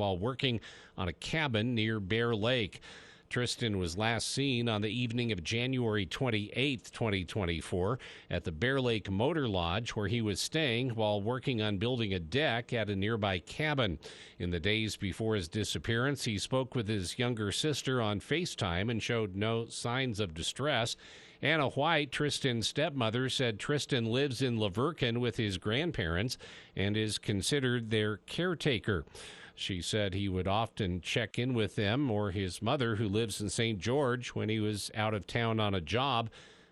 while working on a cabin near Bear Lake. Tristan was last seen on the evening of January 28, 2024, at the Bear Lake Motor Lodge, where he was staying while working on building a deck at a nearby cabin. In the days before his disappearance, he spoke with his younger sister on FaceTime and showed no signs of distress. Anna White, Tristan's stepmother, said Tristan lives in Laverkin with his grandparents and is considered their caretaker. She said he would often check in with them or his mother, who lives in St. George, when he was out of town on a job.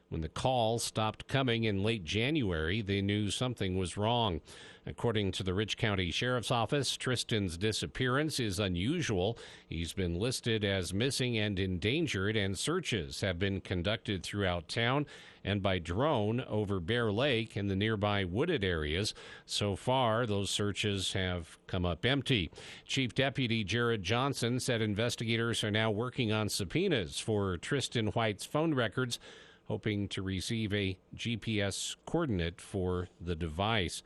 When the calls stopped coming in late January, they knew something was wrong. According to the Rich County Sheriff's Office, Tristan's disappearance is unusual. He's been listed as missing and endangered, and searches have been conducted throughout town and by drone over Bear Lake and the nearby wooded areas. So far, those searches have come up empty. Chief Deputy Jared Johnson said investigators are now working on subpoenas for Tristan White's phone records, hoping to receive a GPS coordinate for the device.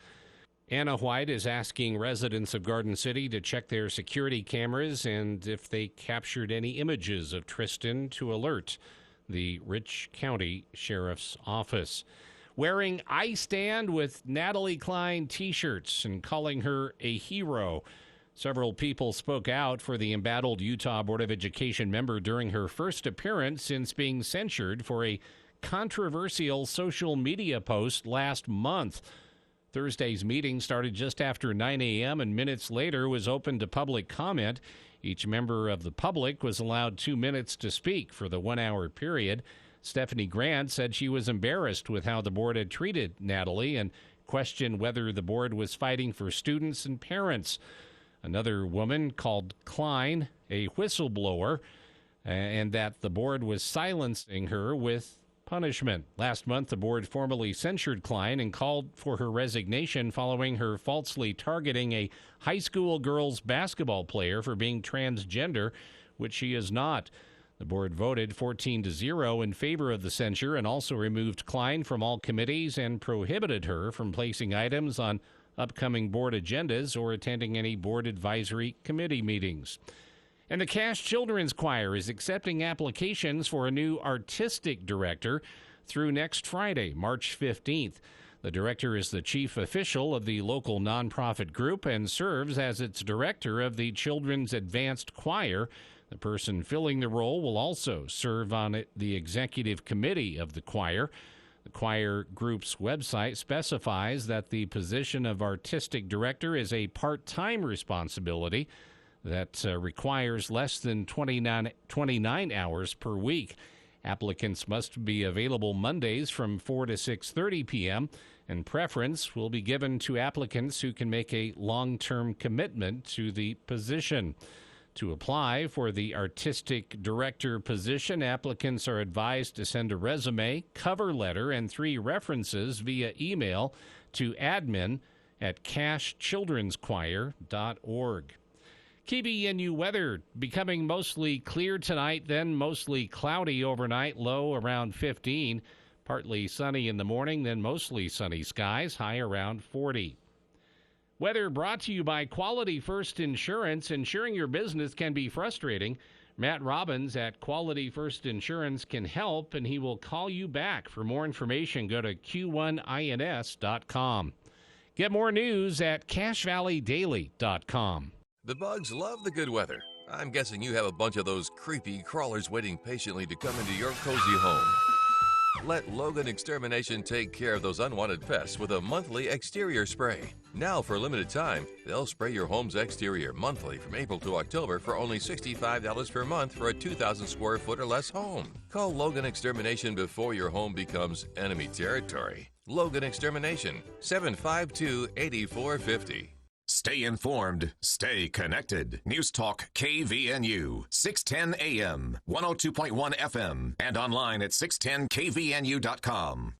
Anna White is asking residents of Garden City to check their security cameras and if they captured any images of Tristan to alert the Rich County Sheriff's Office. Wearing I Stand with Natalie Klein t-shirts and calling her a hero. Several people spoke out for the embattled Utah Board of Education member during her first appearance since being censured for a controversial social media post last month. Thursday's meeting started just after 9 a.m. and minutes later was open to public comment. Each member of the public was allowed 2 minutes to speak for the 1 hour period. Stephanie Grant said she was embarrassed with how the board had treated Natalie and questioned whether the board was fighting for students and parents. Another woman called Klein a whistleblower and that the board was silencing her with punishment. Last month, the board formally censured Klein and called for her resignation following her falsely targeting a high school girls basketball player for being transgender, which she is not. The board voted 14-0 in favor of the censure and also removed Klein from all committees and prohibited her from placing items on upcoming board agendas or attending any board advisory committee meetings. And the Cash Children's Choir is accepting applications for a new artistic director through next Friday, March 15th. The director is the chief official of the local nonprofit group and serves as its director of the Children's Advanced Choir. The person filling the role will also serve on the executive committee of the choir. The choir group's website specifies that the position of artistic director is a part-time responsibility that requires less than 29 hours per week. Applicants must be available Mondays from 4 to 6:30 p.m., and preference will be given to applicants who can make a long-term commitment to the position. To apply for the artistic director position, applicants are advised to send a resume, cover letter, and 3 references via email to admin@cashchildrenschoir.org. KBNU weather becoming mostly clear tonight, then mostly cloudy overnight, low around 15. Partly sunny in the morning, then mostly sunny skies, high around 40. Weather brought to you by Quality First Insurance. Insuring your business can be frustrating. Matt Robbins at Quality First Insurance can help, and he will call you back. For more information, go to q1ins.com. Get more news at cashvalleydaily.com. The bugs love the good weather. I'm guessing you have a bunch of those creepy crawlers waiting patiently to come into your cozy home. Let Logan Extermination take care of those unwanted pests with a monthly exterior spray. Now, for a limited time, they'll spray your home's exterior monthly from April to October for only $65 per month for a 2,000 square foot or less home. Call Logan Extermination before your home becomes enemy territory. Logan Extermination, 752-8450. Stay informed, stay connected. News Talk KVNU, 610 AM, 102.1 FM, and online at 610kvnu.com.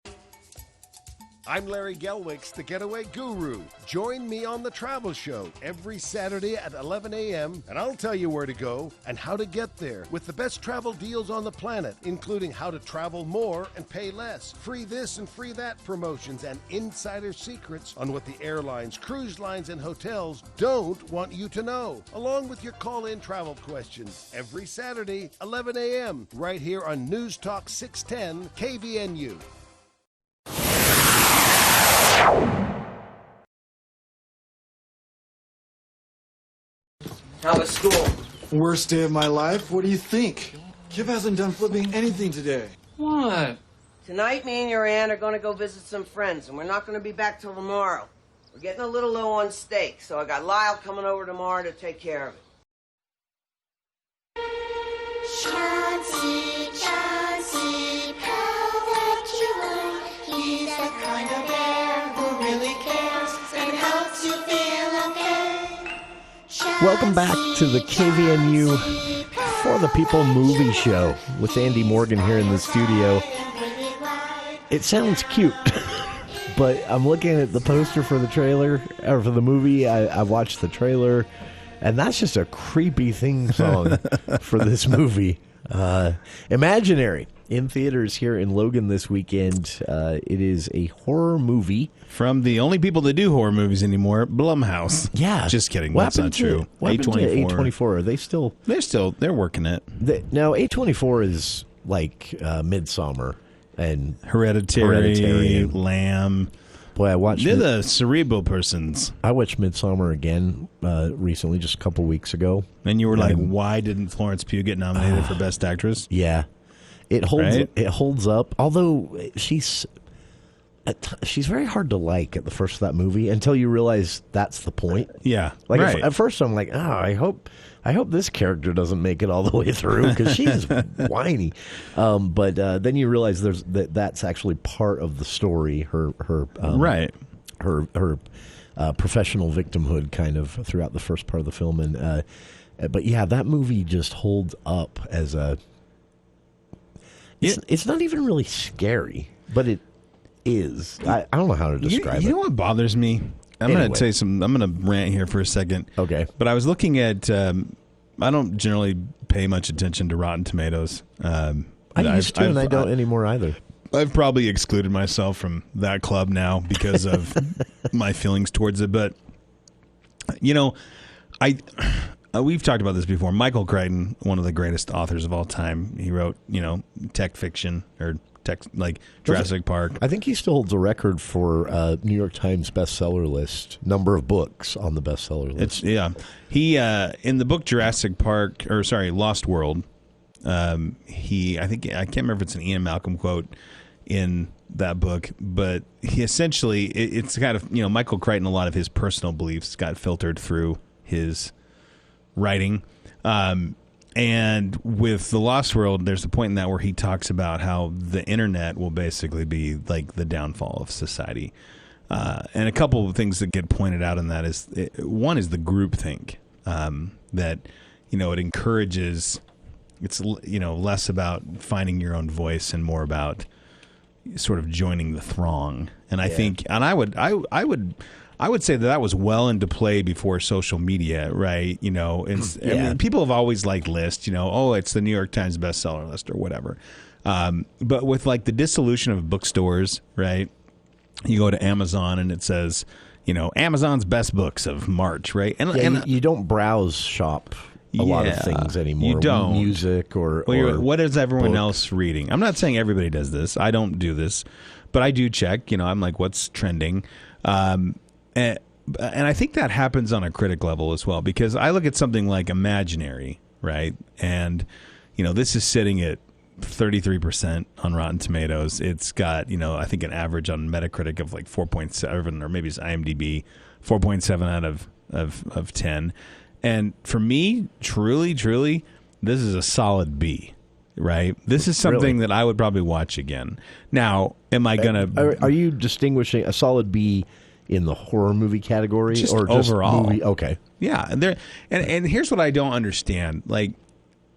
I'm Larry Gelwicks, the Getaway Guru. Join me on The Travel Show every Saturday at 11 a.m., and I'll tell you where to go and how to get there with the best travel deals on the planet, including how to travel more and pay less, free this and free that promotions, and insider secrets on what the airlines, cruise lines, and hotels don't want you to know, along with your call-in travel questions every Saturday, 11 a.m., right here on News Talk 610 KVNU. How was school? Worst day of my life? What do you think? Kip hasn't done flipping anything today. What? Tonight, me and your aunt are going to go visit some friends, and we're not going to be back till tomorrow. We're getting a little low on steak, so I got Lyle coming over tomorrow to take care of it. Chauncey, Chauncey, proud that you are. He's the kind of bear who really cares and helps you feel okay. Welcome back to the KVNU For the People movie show with Andy Morgan here in the studio. It sounds cute, but I'm looking at the poster for the trailer, or for the movie. I watched the trailer, and that's just a creepy theme song for this movie. Imaginary, in theaters here in Logan this weekend. It is a horror movie. From the only people that do horror movies anymore, Blumhouse. Yeah. Just kidding. That's not true. A24. Are they still... They're working it. No, A24 is like Midsommar and Hereditary, Lamb. Boy, I watched... They're the cerebral persons. I watched Midsommar again recently, just a couple weeks ago. And you were like, why didn't Florence Pugh get nominated for Best Actress? Yeah. It holds up, although she's very hard to like at the first of that movie until you realize that's the point. Yeah, like right. At first I'm like, I hope this character doesn't make it all the way through because she's whiny. But then you realize that's actually part of the story. Her professional victimhood kind of throughout the first part of the film, and but yeah, that movie just holds up as a. It's not even really scary, but it is. I don't know how to describe it. You know what bothers me? I'm going to say I'm going to rant here for a second. Okay. But I was looking at, I don't generally pay much attention to Rotten Tomatoes. I used to, and I don't anymore either. I've probably excluded myself from that club now because of my feelings towards it. But, you know, we've talked about this before. Michael Crichton, one of the greatest authors of all time, he wrote, tech fiction or like Jurassic Park. I think he still holds a record for New York Times bestseller list, number of books on the bestseller list. He in the book Jurassic Park, Lost World. I can't remember if it's an Ian Malcolm quote in that book, but he essentially it's kind of Michael Crichton. A lot of his personal beliefs got filtered through his writing. And with The Lost World, there's a point in that where he talks about how the internet will basically be like the downfall of society. And a couple of things that get pointed out in that is, one is the groupthink, that, it encourages, it's, less about finding your own voice and more about sort of joining the throng. And I think, and I would say that was well into play before social media, right? I mean, people have always liked lists, it's the New York Times bestseller list or whatever. But with like the dissolution of bookstores, right? You go to Amazon and it says, Amazon's best books of March, right? And you don't browse shop a lot of things anymore. You don't. Music or what is everyone books. else reading? I'm not saying everybody does this. I don't do this, but I do check. I'm like, what's trending? And I think that happens on a critic level as well, because I look at something like Imaginary, right? And, this is sitting at 33% on Rotten Tomatoes. It's got, I think an average on Metacritic of like 4.7, or maybe it's IMDb, 4.7 out of 10. And for me, truly, this is a solid B, right? This is something that I would probably watch again. Now, am I going to... Are you distinguishing a solid B in the horror movie category or just overall movie? Okay. Yeah. And here's what I don't understand. Like,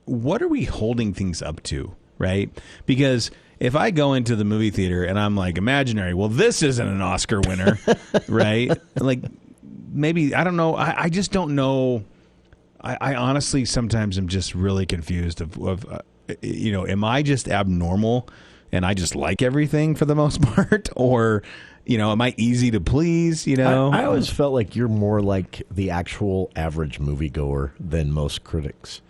what are we holding things up to, right? Because if I go into the movie theater and I'm like imaginary, well, this isn't an Oscar winner, right? Like maybe I don't know. I just don't know. I honestly sometimes am just really confused of am I just abnormal and I just like everything for the most part, or am I easy to please? I always felt like you're more like the actual average moviegoer than most critics.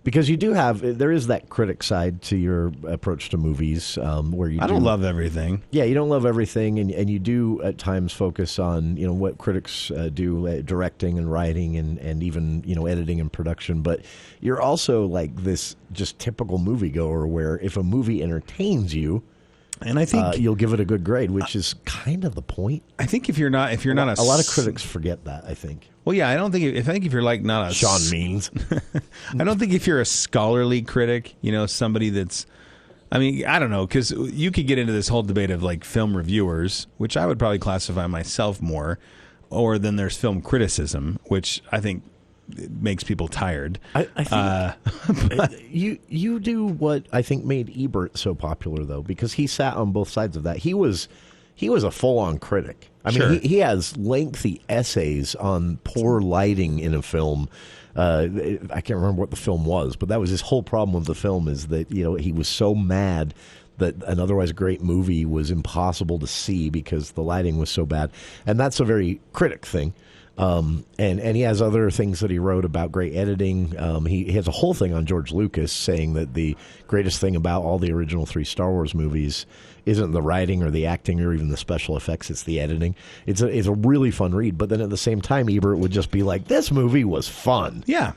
Because there is that critic side to your approach to movies, where I don't love everything. Yeah, you don't love everything, and you do at times focus on what critics do, directing and writing, and even editing and production. But you're also like this just typical moviegoer, where if a movie entertains you, and I think you'll give it a good grade, which is kind of the point. I think if you're not a lot of critics forget that. I think. Well, yeah, I don't think if you're like not a Sean Means, I don't think if you're a scholarly critic, somebody that's, I don't know, because you could get into this whole debate of like film reviewers, which I would probably classify myself more, or then there's film criticism, which I think makes people tired. I think you do what I think made Ebert so popular, though, because he sat on both sides of that. He was a full-on critic. I mean, Sure. he has lengthy essays on poor lighting in a film. I can't remember what the film was, but that was his whole problem with the film, is that he was so mad that an otherwise great movie was impossible to see because the lighting was so bad. And that's a very critic thing. And he has other things that he wrote about great editing. He has a whole thing on George Lucas saying that the greatest thing about all the original 3 Star Wars movies isn't the writing or the acting or even the special effects, it's the editing. It's a really fun read, but then at the same time, Ebert would just be like, this movie was fun. Yeah,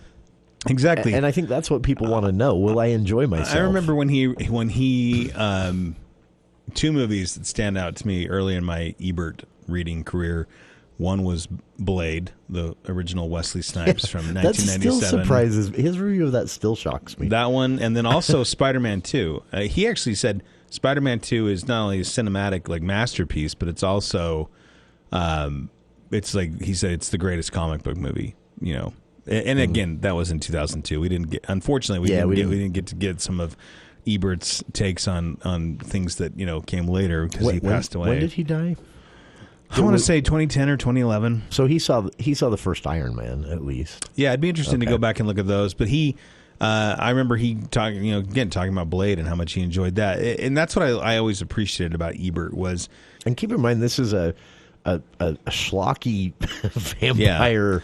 exactly. And I think that's what people want to know. Will I enjoy myself? I remember when he 2 movies that stand out to me early in my Ebert reading career. One was Blade, the original Wesley Snipes from 1997. That still surprises me. His review of that still shocks me. That one, and then also Spider-Man 2. He actually said Spider-Man 2 is not only a cinematic masterpiece, but it's also, it's like he said, it's the greatest comic book movie. And again, that was in 2002. We didn't get, unfortunately, we didn't get to get some of Ebert's takes on things that came later because he passed away. When did he die? I want to say 2010 or 2011. So he saw the first Iron Man, at least. Yeah, it'd be interesting to go back and look at those. But I remember he talking about Blade and how much he enjoyed that, and that's what I always appreciated about Ebert was. And keep in mind, this is a schlocky vampire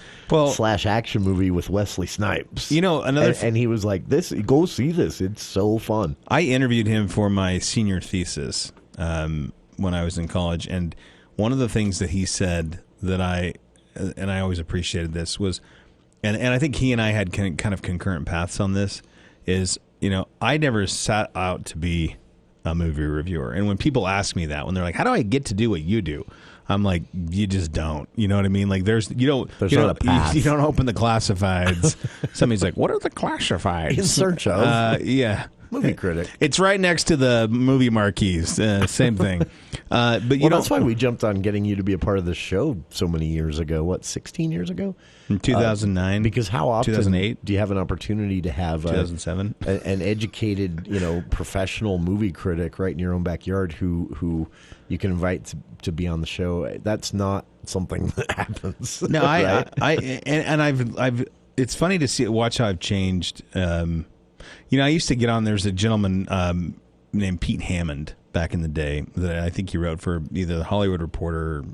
/ action movie with Wesley Snipes. And he was like, "This, go see this. It's so fun." I interviewed him for my senior thesis when I was in college, and one of the things that he said that I always appreciated this was, and I think he and I had kind of concurrent paths on this, is, I never set out to be a movie reviewer. And when people ask me that, when they're like, how do I get to do what you do? I'm like, you just don't. You know what I mean? Like There's not a path. You don't open the classifieds. Somebody's like, what are the classifieds? In search of. Yeah. Movie critic. It's right next to the movie marquees. Same thing. But that's why we jumped on getting you to be a part of the show so many years ago. What, 16 years ago? In 2009. Because how often 2008? do you have an opportunity to have 2007 an educated, professional movie critic right in your own backyard who you can invite to be on the show? That's not something that happens. No, right? I've. It's funny to watch how I've changed. I used to get on. There's a gentleman named Pete Hammond back in the day that I think he wrote for either the Hollywood Reporter or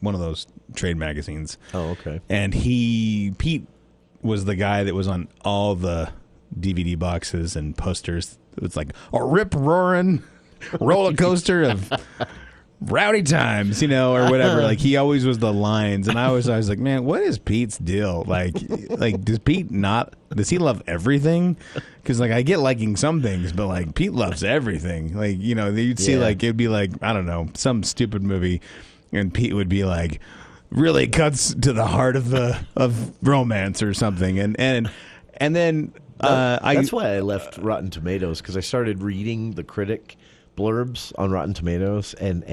one of those trade magazines. Oh, okay. And Pete was the guy that was on all the DVD boxes and posters. It was like a rip-roaring roller coaster of rowdy times, or whatever. Like, he always was the lines, and I was like, man, what is Pete's deal? Like does he love everything? Because I get liking some things, but Pete loves everything. You'd see it'd be like, I don't know, some stupid movie, and Pete would be like, really cuts to the heart of romance or something, and then that's why I left Rotten Tomatoes, because I started reading the critic blurbs on Rotten Tomatoes, and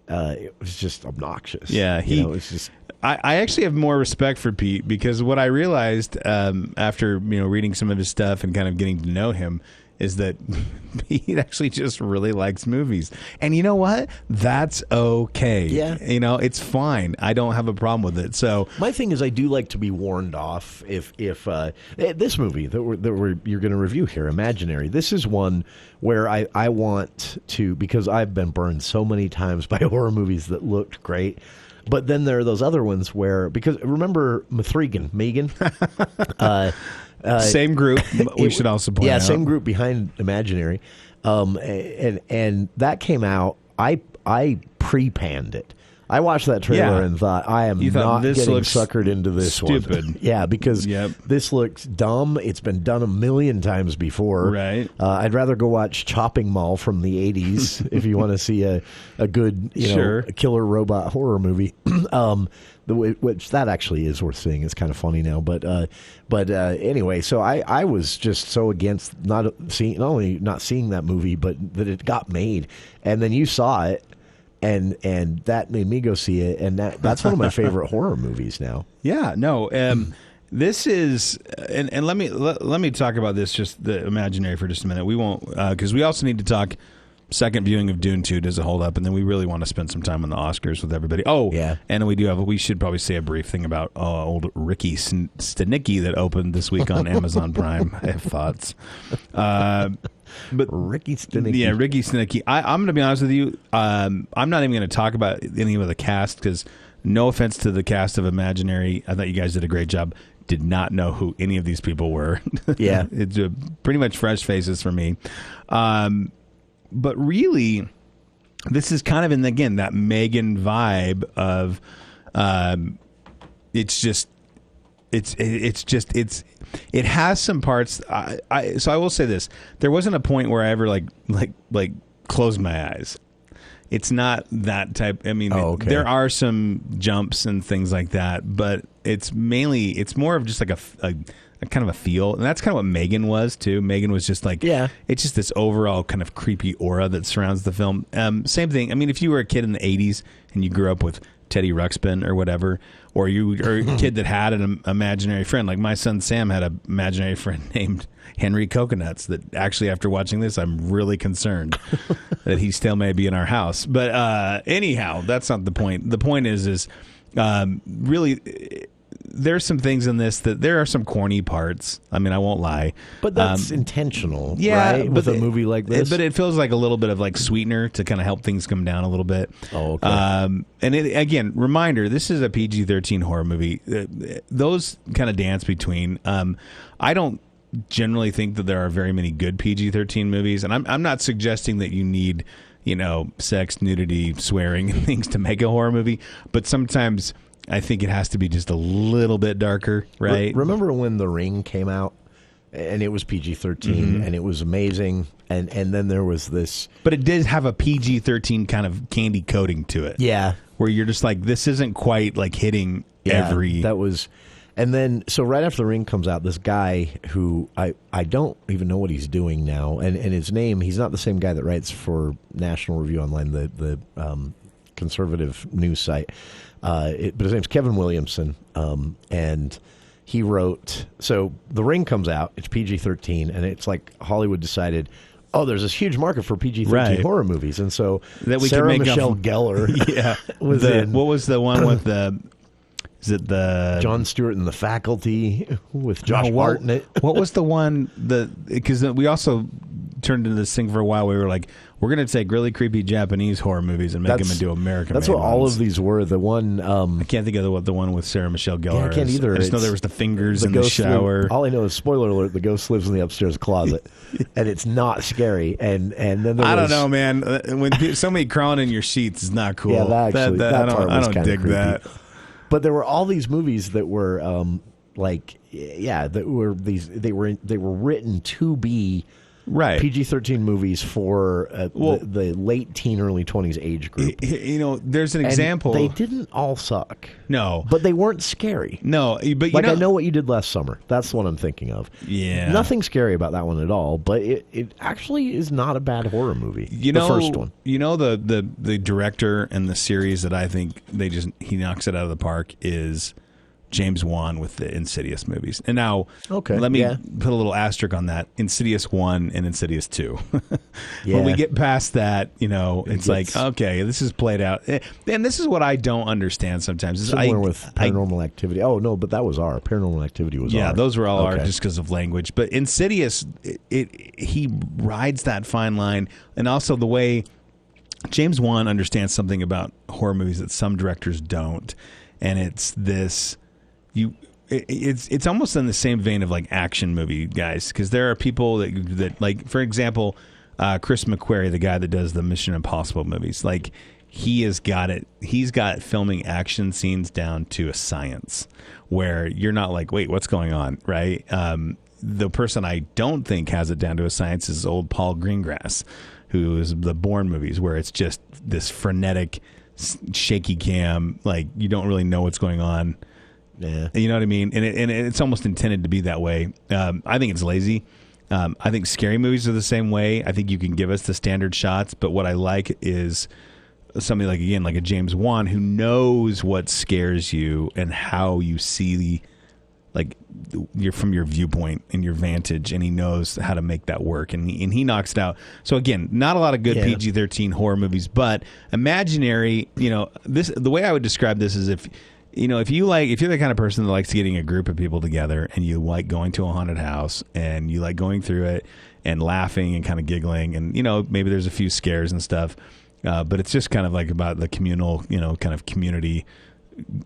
it was just obnoxious. Yeah, it's just. I actually have more respect for Pete, because what I realized after reading some of his stuff and kind of getting to know him is that he actually just really likes movies. And you know what? That's okay. Yeah. You know, it's fine. I don't have a problem with it. So my thing is, I do like to be warned off if this movie that you're going to review here, Imaginary. This is one where I want to, because I've been burned so many times by horror movies that looked great. But then there are those other ones where, because remember Megan? Same group. We should also point out. Yeah, same group behind Imaginary, and that came out. I pre-panned it. I watched that trailer and thought, I am not getting suckered into this stupid. one. Yeah, because this looks dumb. It's been done a million times before. Right. I'd rather go watch Chopping Mall from the 80s if you want to see a good a killer robot horror movie. Which that actually is worth seeing. It's kind of funny now, but anyway. So I was just so against not only not seeing that movie, but that it got made, and then you saw it, and that made me go see it, and that's one of my favorite horror movies now. Yeah, no. This is, and let me talk about this, just the Imaginary, for just a minute. We won't, because we also need to talk. Second viewing of Dune 2, does it hold up? And then we really want to spend some time on the Oscars with everybody. Oh, yeah. And we should probably say a brief thing about old Ricky Stinicky that opened this week on Amazon Prime. I have thoughts. But Ricky Stinicky. Yeah, Ricky Stinicky. I'm going to be honest with you. I'm not even going to talk about any of the cast, because no offense to the cast of Imaginary, I thought you guys did a great job. Did not know who any of these people were. Yeah. It's pretty much fresh faces for me. But really, this is kind of in, again, that Megan vibe of it has some parts. So I will say this: there wasn't a point where I ever like closed my eyes. It's not that type. I mean, there are some jumps and things like that, but it's more of just like a kind of a feel, and that's kind of what Megan was too. Megan was just like, it's just this overall kind of creepy aura that surrounds the film. Same thing. I mean, if you were a kid in the 80s and you grew up with Teddy Ruxpin or whatever, or you are a kid that had an imaginary friend, like my son Sam had an imaginary friend named Henry Coconuts, that actually, after watching this, I'm really concerned that he still may be in our house. But anyhow, that's not the point. The point is really, there's some things in this that there are some corny parts. I mean, I won't lie. But that's intentional, right? With a movie like this. But it feels like a little bit of like sweetener to kind of help things come down a little bit. Oh, okay. And again, reminder, this is a PG-13 horror movie. Those kind of dance between. I don't generally think that there are very many good PG-13 movies. And I'm not suggesting that you need, sex, nudity, swearing, and things to make a horror movie. But sometimes I think it has to be just a little bit darker, right? Remember when The Ring came out, and it was PG-13, and it was amazing, and then there was this... But it did have a PG-13 kind of candy coating to it. Yeah. Where you're just like, this isn't quite like hitting every... that was... And then, so right after The Ring comes out, this guy who I don't even know what he's doing now, and his name, he's not the same guy that writes for National Review Online, the conservative news site. But his name's Kevin Williamson, and he wrote... So The Ring comes out, it's PG-13, and it's like Hollywood decided, there's this huge market for PG-13 horror movies, and so that we Sarah can make Michelle Gellar was in... What was the one with the... Is it the... Jon Stewart and The Faculty with Josh Hartnett? What was the one... Because we also turned into this thing for a while. We were like, we're going to take really creepy Japanese horror movies and make them into American. That's what all of these were. The one I can't think of the one with Sarah Michelle Gellar. I can't either. I just know there was the fingers in the shower. All I know is, spoiler alert: the ghost lives in the upstairs closet, and it's not scary. And then there I don't know, man. When somebody crawling in your sheets is not cool. Yeah, that part was I don't dig creepy. that. But there were all these movies that were that were these. They were written to be. Right, PG-13 movies for the late teen, early 20s age group. There's an example. They didn't all suck. No, but they weren't scary. No, but I Know What You Did Last Summer. That's the one I'm thinking of. Yeah, nothing scary about that one at all. But it actually is not a bad horror movie. The first one. The director and the series that I think he knocks it out of the park is James Wan with the Insidious movies. And now, Okay, let me yeah. put a little asterisk on that. Insidious 1 and Insidious 2. Yeah. When we get past that, it's like, gets- okay, this is played out. And this is what I don't understand sometimes. Is Similar with Paranormal Activity. Oh, no, but that was R. Paranormal Activity was R. Yeah, those were all Okay. R just because of language. But Insidious, he rides that fine line. And also the way James Wan understands something about horror movies that some directors don't. And it's this... It's almost in the same vein of like action movie guys, because there are people that like, for example, Chris McQuarrie, the guy that does the Mission Impossible movies, like he's got filming action scenes down to a science where you're not like, wait, what's going on, right? The person I don't think has it down to a science is old Paul Greengrass, who is the Bourne movies, where it's just this frenetic, shaky cam, like you don't really know what's going on. Yeah. You know what I mean? And it's almost intended to be that way. I think it's lazy. I think scary movies are the same way. I think you can give us the standard shots, but what I like is somebody like a James Wan who knows what scares you and how you see from your viewpoint and your vantage, and he knows how to make that work, and he knocks it out. So again, not a lot of good PG-13 horror movies, but Imaginary, the way I would describe this is if you're the kind of person that likes getting a group of people together and you like going to a haunted house and you like going through it and laughing and kind of giggling and, maybe there's a few scares and stuff. But it's just kind of like about the communal, kind of community,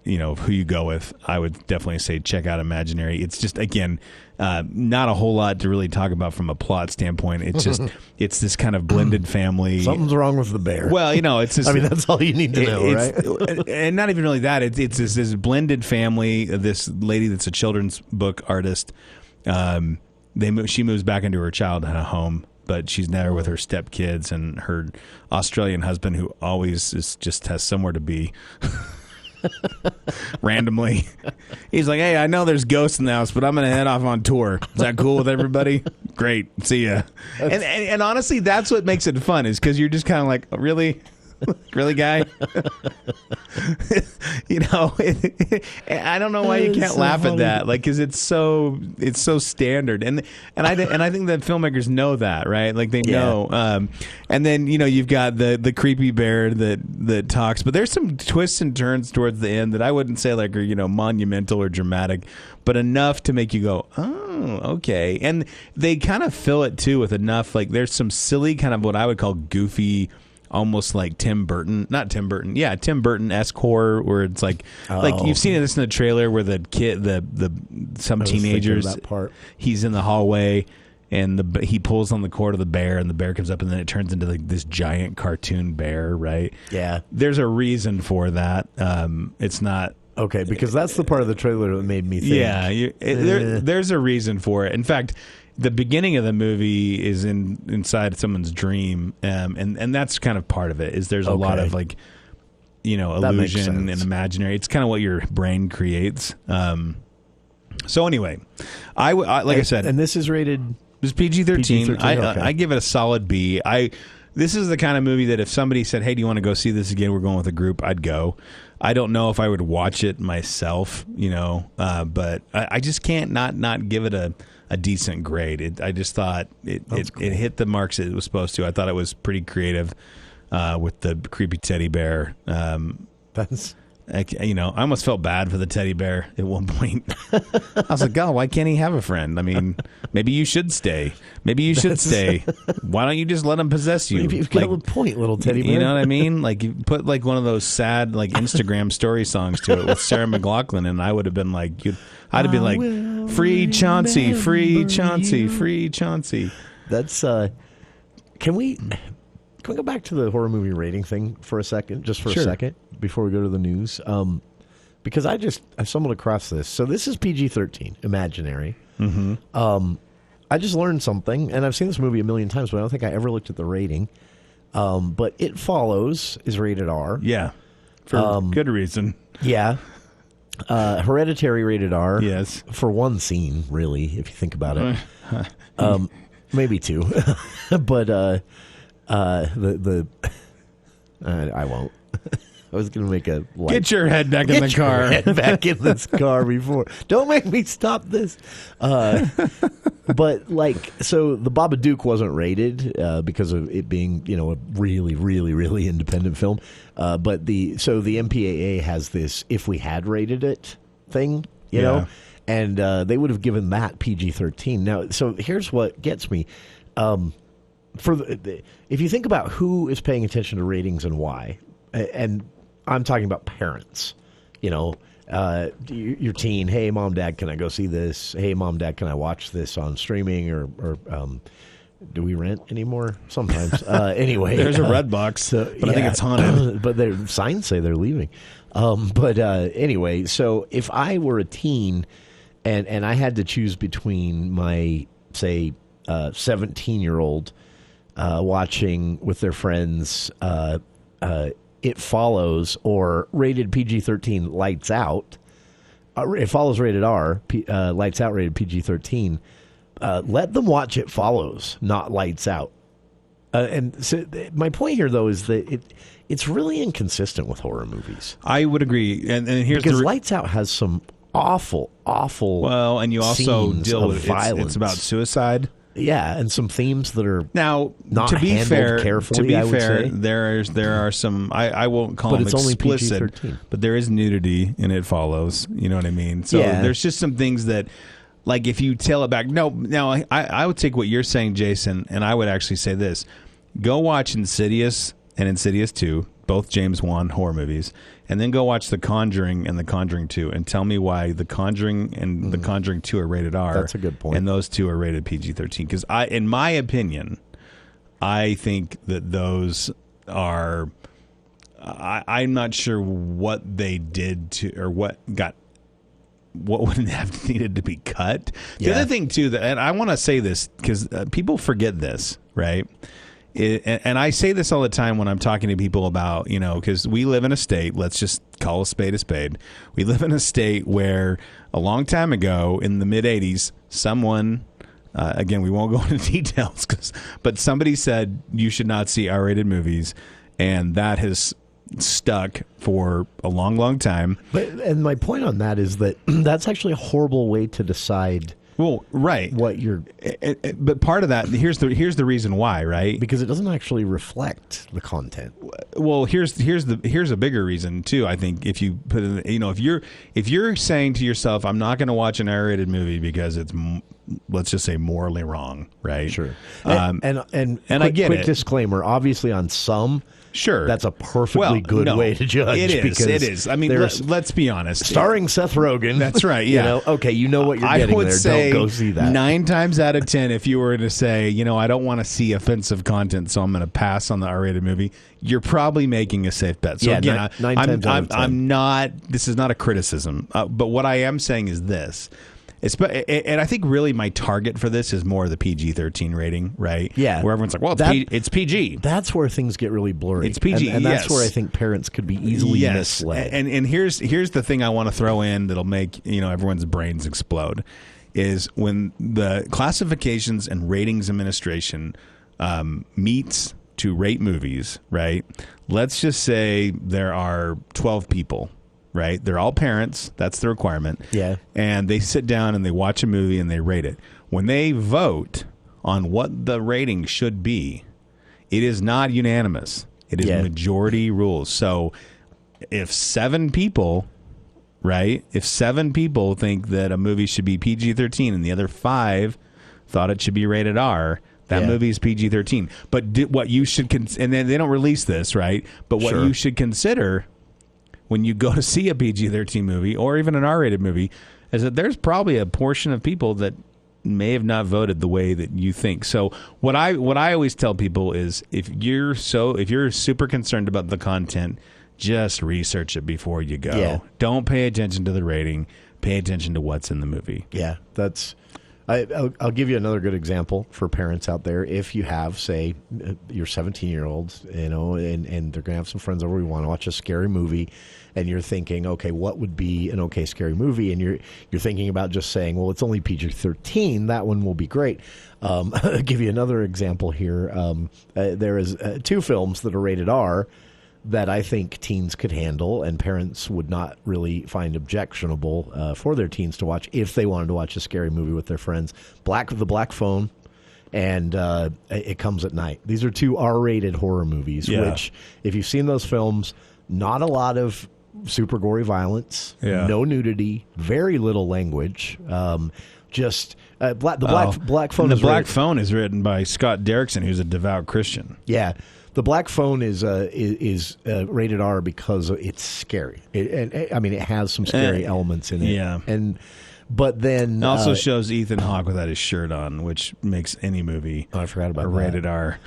who you go with. I would definitely say check out Imaginary. It's just, again, not a whole lot to really talk about from a plot standpoint. It's just, it's this kind of blended family. Something's wrong with the bear. Well, it's just, that's all you need to know, right? And not even really that. It's this blended family. This lady that's a children's book artist. She moves back into her childhood home, but she's there with her stepkids and her Australian husband, who always just has somewhere to be. Randomly, he's like, "Hey, I know there's ghosts in the house, but I'm gonna head off on tour. Is that cool with everybody? Great, see ya." And honestly, that's what makes it fun, is because you're just kind of like, oh, really, guy. I don't know why you can't laugh at that, because it's so standard, and I think that filmmakers know that, right? Like they know. And then you've got the creepy bear that talks, but there's some twists and turns towards the end that I wouldn't say like are monumental or dramatic, but enough to make you go, oh, okay. And they kind of fill it too with enough, like there's some silly kind of what I would call goofy, almost like Tim Burton-esque horror, where it's like you've seen this in the trailer where the kid, some teenagers, that part. He's in the hallway and he pulls on the cord of the bear and the bear comes up and then it turns into like this giant cartoon bear, right? Yeah. There's a reason for that. It's not. Okay, because that's the part of the trailer that made me think. Yeah, there's a reason for it. In fact, the beginning of the movie is inside someone's dream, and that's kind of part of it. Is there's a lot of like, illusion and imaginary. It's kind of what your brain creates. So anyway, I said, and this is rated. It's PG-13. Okay. I give it a solid B. This is the kind of movie that if somebody said, "Hey, do you want to go see this again? We're going with a group," I'd go. I don't know if I would watch it myself, but I just can't not give it a decent grade. I just thought it hit the marks it was supposed to. I thought it was pretty creative with the creepy teddy bear. I almost felt bad for the teddy bear at one point. I was like, "God, why can't he have a friend? I mean, maybe you should stay. Maybe you should stay. Why don't you just let him possess you?" Maybe you've got a point, little teddy bear. You know what I mean? Like, you put like one of those sad like Instagram story songs to it with Sarah McLachlan, and I would have been like, I'd have been like, "Free Chauncey, free Chauncey, free Chauncey." That's Can we go back to the horror movie rating thing for a second, just for a second, before we go to the news? Because I stumbled across this. So this is PG-13, Imaginary. Mm-hmm. I just learned something, and I've seen this movie a million times, but I don't think I ever looked at the rating. But It Follows is rated R. Yeah, for good reason. Yeah. Hereditary rated R. Yes. For one scene, really, if you think about it. Maybe two. But I won't. I was going to make a Get your head back in the car. Head back in this car before. Don't make me stop this. But so the Babadook wasn't rated because of it being, a really, really, really independent film. But the MPAA has this if we had rated it thing, you know, and they would have given that PG-13. Now, so here's what gets me. If you think about who is paying attention to ratings and why, and I'm talking about parents, your teen, hey, mom, dad, can I go see this? Hey, mom, dad, can I watch this on streaming or do we rent anymore? Sometimes. Anyway. There's a Redbox, but I think it's haunted. But their signs say they're leaving. Anyway, so if I were a teen and I had to choose between my, say, 17-year-old watching with their friends It Follows or rated PG-13 Lights Out. It Follows rated R, Lights Out rated PG-13. Let them watch It Follows, not Lights Out. And so my point here, though, is that it's really inconsistent with horror movies. I would agree. And here's because Lights Out has some awful well, and you also deal with violence. It's about suicide. Yeah, and some themes that are now not to be handled fair. carefully. To be I would fair, say. there are some. I won't call But them it's only explicit, PG-13. but there is nudity in It Follows. You know what I mean? So Yeah. there's just some things that, like, if you tail it back. Now I would take what you're saying, Jason, and I would actually say this: go watch Insidious and Insidious 2, both James Wan horror movies, and then go watch The Conjuring and The Conjuring 2, and tell me why The Conjuring and The Conjuring 2 are rated R. That's a good point. And those two are rated PG-13. Because in my opinion, I think that those are. I'm not sure what they did to, or what wouldn't have needed to be cut. The other thing too, and I want to say this because people forget this, right? And I say this all the time when I'm talking to people about, because we live in a state, let's just call a spade a spade. We live in a state where a long time ago in the mid-'80s, someone, again, we won't go into details, but somebody said you should not see R-rated movies, and that has stuck for a long, long time. And my point on that is that that's actually a horrible way to decide. Well, right. What you're, but part of that, here's the reason why, right? Because it doesn't actually reflect the content. Well, here's a bigger reason too. I think if you put in, if you're saying to yourself, I'm not going to watch an R-rated movie because it's, let's just say, morally wrong, right? Sure. And I get quick it. Disclaimer: obviously, on some. Sure, that's a perfectly good way to judge. It is. Because it is. I mean, let's be honest. Starring Seth Rogen. That's right. Yeah. What you're getting I would there. Say don't go see that. 9 times out of 10, if you were to say, I don't want to see offensive content, so I'm going to pass on the R-rated movie, you're probably making a safe bet. So again, nine times out of 10. I'm not. This is not a criticism, but what I am saying is this. And I think really my target for this is more the PG-13 rating, right? Yeah. Where everyone's like, well, it's PG. That's where things get really blurry. It's PG, and that's yes. where I think parents could be easily misled. And here's the thing I want to throw in that'll make everyone's brains explode, is when the Classifications and Ratings Administration meets to rate movies, right? Let's just say there are 12 people. Right? They're all parents. That's the requirement. Yeah. And they sit down and they watch a movie and they rate it. When they vote on what the rating should be, it is not unanimous. It is majority rules. So if 7 people, right? If 7 people think that a movie should be PG-13 and the other 5 thought it should be rated R, that movie is PG-13. But what you should and then they don't release this, right? But what you should consider when you go to see a PG-13 movie or even an R-rated movie is that there's probably a portion of people that may have not voted the way that you think. So what I always tell people is if you're super concerned about the content, just research it before you go. Yeah. Don't pay attention to the rating. Pay attention to what's in the movie. Yeah, that's. I'll give you another good example for parents out there. If you have, say, your 17-year-olds, and they're going to have some friends over, we want to watch a scary movie, and you're thinking, okay, what would be an okay scary movie? And you're thinking about just saying, well, it's only PG-13. That one will be great. I'll give you another example here. There is 2 films that are rated R that I think teens could handle and parents would not really find objectionable for their teens to watch if they wanted to watch a scary movie with their friends. The Black Phone and It Comes at Night. These are 2 R-rated horror movies, which, if you've seen those films, not a lot of super gory violence, no nudity, very little language. Just the Black Phone. The Black Phone is written by Scott Derrickson, who's a devout Christian. Yeah, the Black Phone is rated R because it's scary. It has some scary elements in it. Yeah, but then it also shows Ethan Hawke without his shirt on, which makes any movie I forgot about rated R.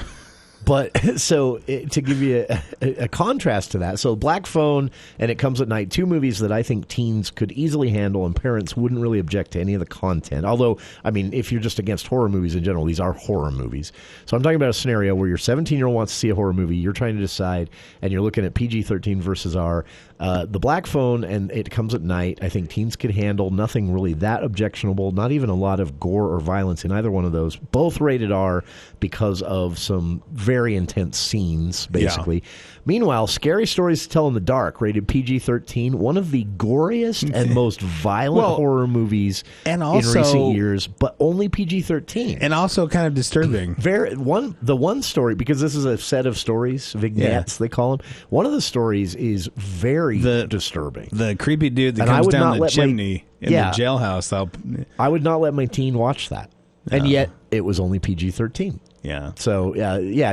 But so to give you a contrast to that, so Black Phone and It Comes at Night, 2 movies that I think teens could easily handle and parents wouldn't really object to any of the content. Although, I mean, if you're just against horror movies in general, these are horror movies. So I'm talking about a scenario where your 17-year-old wants to see a horror movie, you're trying to decide, and you're looking at PG-13 versus R. The Black Phone and It Comes at Night, I think teens could handle. Nothing really that objectionable, not even a lot of gore or violence in either one of those. Both rated R because of some very intense scenes, basically. Yeah. Meanwhile, Scary Stories to Tell in the Dark, rated PG-13, one of the goriest and most violent horror movies in recent years, but only PG-13. And also kind of disturbing. The one story, because this is a set of stories, vignettes they call them, one of the stories is very disturbing. The creepy dude that comes down the chimney in the jailhouse. I would not let my teen watch that. No. And yet, it was only PG-13. Yeah. So,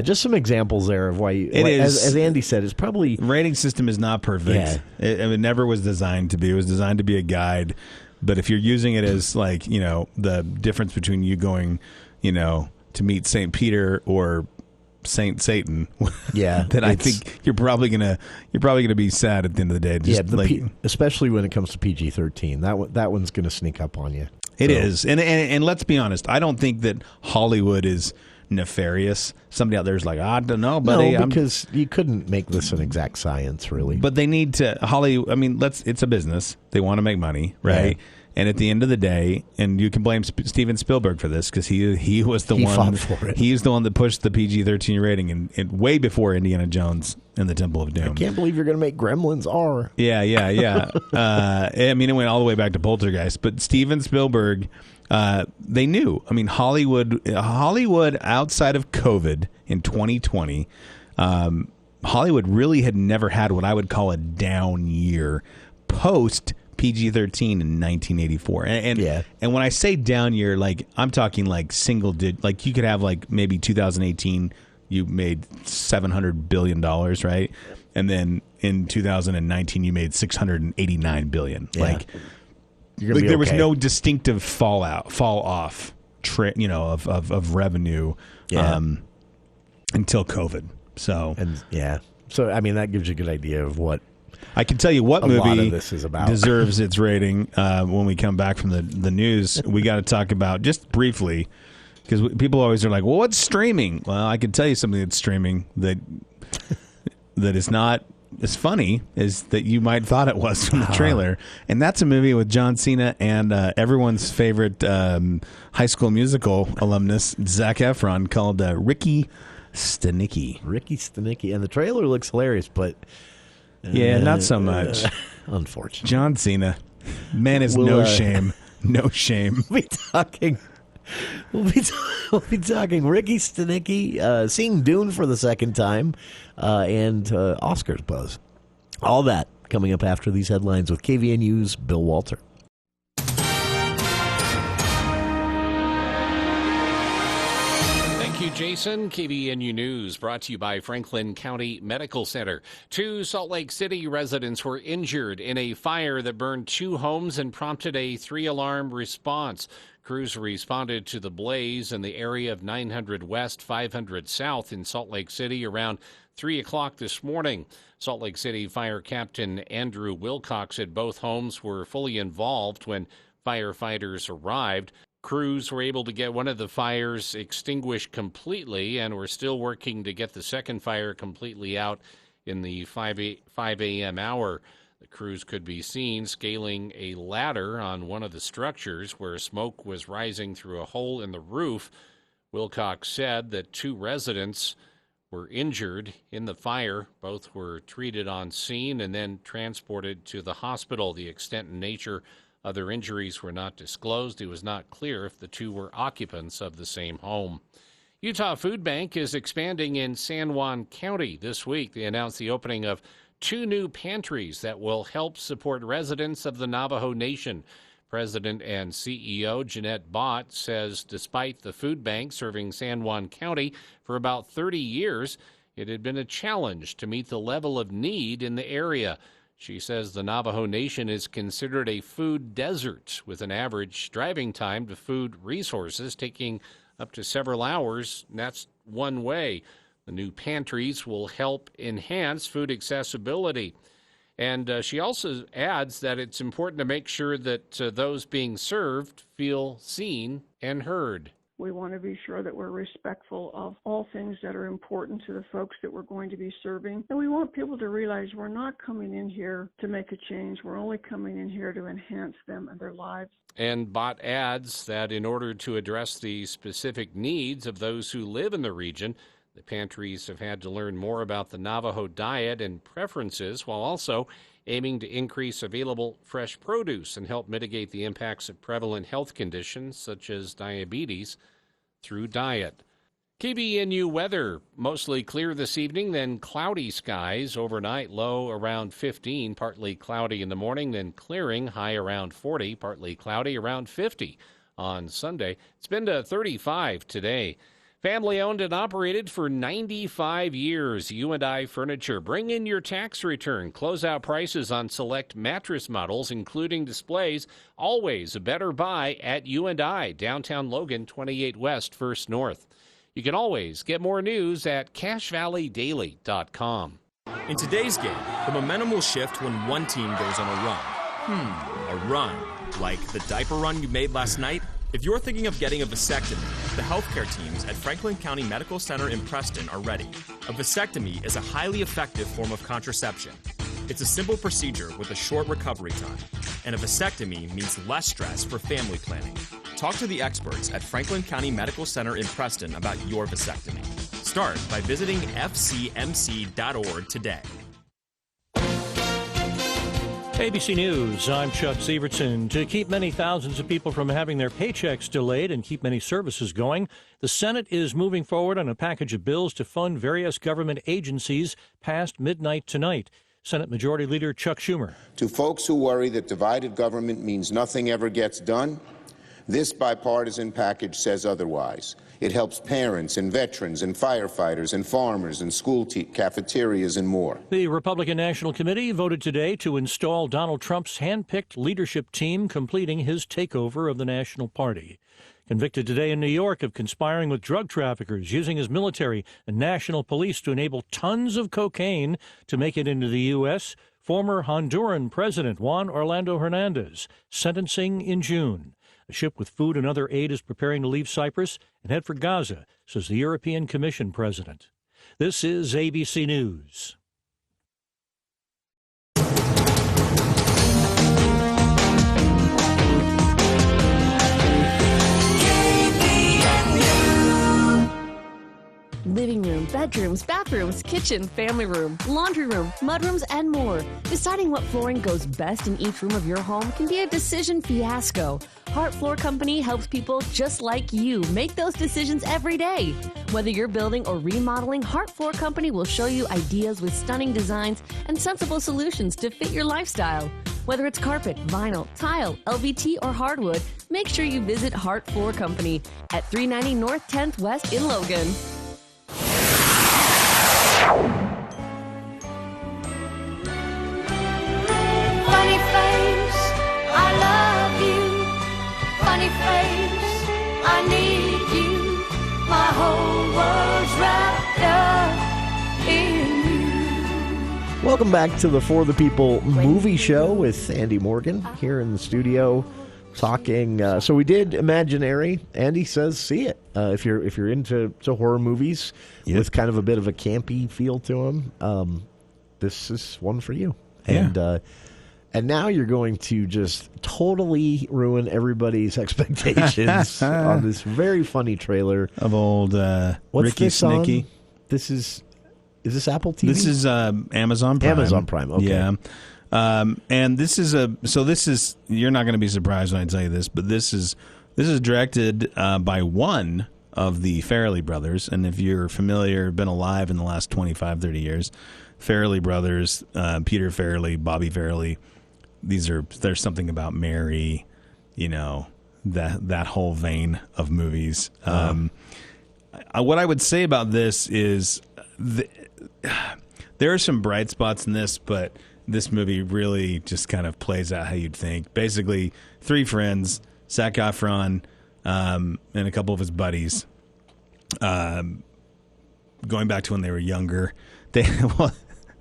just some examples there of why it is. As Andy said, it's probably... The rating system is not perfect. Yeah. It never was designed to be. It was designed to be a guide. But if you're using it as, like, the difference between you going, to meet St. Peter or Saint Satan, then I think you're probably gonna be sad at the end of the day. Especially when it comes to PG-13, that one's gonna sneak up on you. It is, and let's be honest. I don't think that Hollywood is nefarious. Somebody out there is like, I don't know, buddy. No, because you couldn't make this an exact science, really. But they need to Hollywood. I mean, it's a business. They want to make money, right? Yeah. And at the end of the day, and you can blame Steven Spielberg for this because he was the one. Fought for it. He's the one that pushed the PG-13 rating, and way before Indiana Jones and the Temple of Doom. I can't believe you're going to make Gremlins R. Yeah. I mean, it went all the way back to Poltergeist, but Steven Spielberg. They knew. I mean, Hollywood outside of COVID in 2020, Hollywood really had never had what I would call a down year post PG-13 in 1984. And when I say down year, like I'm talking like single digit, like you could have like maybe 2018 you made $700 billion, right? And then in 2019 you made $689 billion. Yeah. Like there was no distinctive fall off, of revenue until COVID. So I mean that gives you a good idea of what I can tell you what movie this is about. Deserves its rating. When we come back from the news, we got to talk about just briefly because people always are like, "Well, what's streaming?" Well, I can tell you something that's streaming that is not as funny as that you might thought it was from the trailer, and that's a movie with John Cena and everyone's favorite High School Musical alumnus Zac Efron called Ricky Stinicky. Ricky Stinicky, and the trailer looks hilarious, but not so much. Unfortunately, John Cena, man, is no shame. We'll be talking Ricky Stinicky, seeing Dune for the second time, and Oscars buzz. All that coming up after these headlines with KVNU's Bill Walter. Thank you, Jason. KVNU News brought to you by Franklin County Medical Center. 2 Salt Lake City residents were injured in a fire that burned 2 homes and prompted a 3-alarm response. Crews responded to the blaze in the area of 900 West, 500 South in Salt Lake City around 3 o'clock this morning. Salt Lake City Fire Captain Andrew Wilcox said both homes were fully involved when firefighters arrived. Crews were able to get one of the fires extinguished completely and were still working to get the second fire completely out in the 5 a.m. hour. The crews could be seen scaling a ladder on one of the structures where smoke was rising through a hole in the roof. Wilcox said that 2 residents were injured in the fire. Both were treated on scene and then transported to the hospital. The extent and nature of their injuries were not disclosed. It was not clear if the two were occupants of the same home. Utah Food Bank is expanding in San Juan County this week. They announced the opening of 2 new pantries that will help support residents of the Navajo Nation. President and CEO Jeanette Bott says despite the food bank serving San Juan County for about 30 years, it had been a challenge to meet the level of need in the area. She says the Navajo Nation is considered a food desert with an average driving time to food resources taking up to several hours, and that's one way. The new pantries will help enhance food accessibility. And she also adds that it's important to make sure that those being served feel seen and heard. We want to be sure that we're respectful of all things that are important to the folks that we're going to be serving. And we want people to realize we're not coming in here to make a change. We're only coming in here to enhance them and their lives. And Bott adds that in order to address the specific needs of those who live in the region, the pantries have had to learn more about the Navajo diet and preferences while also aiming to increase available fresh produce and help mitigate the impacts of prevalent health conditions such as diabetes through diet. KVNU weather, mostly clear this evening, then cloudy skies overnight, low around 15, partly cloudy in the morning, then clearing, high around 40, partly cloudy around 50 on Sunday. It's been to 35 today. Family owned and operated for 95 years. U&I Furniture. Bring in your tax return. Closeout prices on select mattress models, including displays. Always a better buy at U&I, downtown Logan, 28 West, 1st North. You can always get more news at CashValleyDaily.com. In today's game, the momentum will shift when one team goes on a run. A run. Like the diaper run you made last night? If you're thinking of getting a vasectomy, the healthcare teams at Franklin County Medical Center in Preston are ready. A vasectomy is a highly effective form of contraception. It's a simple procedure with a short recovery time, and a vasectomy means less stress for family planning. Talk to the experts at Franklin County Medical Center in Preston about your vasectomy. Start by visiting fcmc.org today. ABC News, I'm Chuck Sievertson. To keep many thousands of people from having their paychecks delayed and keep many services going, the Senate is moving forward on a package of bills to fund various government agencies past midnight tonight. Senate Majority Leader Chuck Schumer. To folks who worry that divided government means nothing ever gets done, this bipartisan package says otherwise. It helps parents and veterans and firefighters and farmers and school cafeterias and more. The Republican National Committee voted today to install Donald Trump's hand-picked leadership team, completing his takeover of the National Party. Convicted today in New York of conspiring with drug traffickers, using his military and national police to enable tons of cocaine to make it into the U.S., former Honduran President Juan Orlando Hernandez, sentencing in June. A ship with food and other aid is preparing to leave Cyprus and head for Gaza, says the European Commission president. This is ABC News. Living room, bedrooms, bathrooms, kitchen, family room, laundry room, mudrooms, and more. Deciding what flooring goes best in each room of your home can be a decision fiasco. Hart Floor Company helps people just like you make those decisions every day. Whether you're building or remodeling, Hart Floor Company will show you ideas with stunning designs and sensible solutions to fit your lifestyle. Whether it's carpet, vinyl, tile, LVT, or hardwood, make sure you visit Hart Floor Company at 390 North 10th West in Logan. Funny face, I love you. Funny face, I need you. My whole world's wrapped up in you. Welcome back to the For the People movie show with Andy Morgan here in the studio talking. So we did Imaginary. Andy says see it. If you're into horror movies with kind of a bit of a campy feel to them, this is one for you. And now you're going to just totally ruin everybody's expectations on this very funny trailer of old what's Ricky this song? Stinicky. Is this Apple TV? This is Amazon Prime. Amazon Prime. Okay. Yeah. And this is you're not going to be surprised when I tell you this, but this is directed by one of the Farrelly brothers. And if you're familiar, been alive in the last 25, 30 years, Farrelly brothers, Peter Farrelly, Bobby Farrelly, there's something about Mary, that whole vein of movies. What I would say about this is there are some bright spots in this, but this movie really just kind of plays out how you'd think. Basically, three friends, Zac Efron, and a couple of his buddies, going back to when they were younger.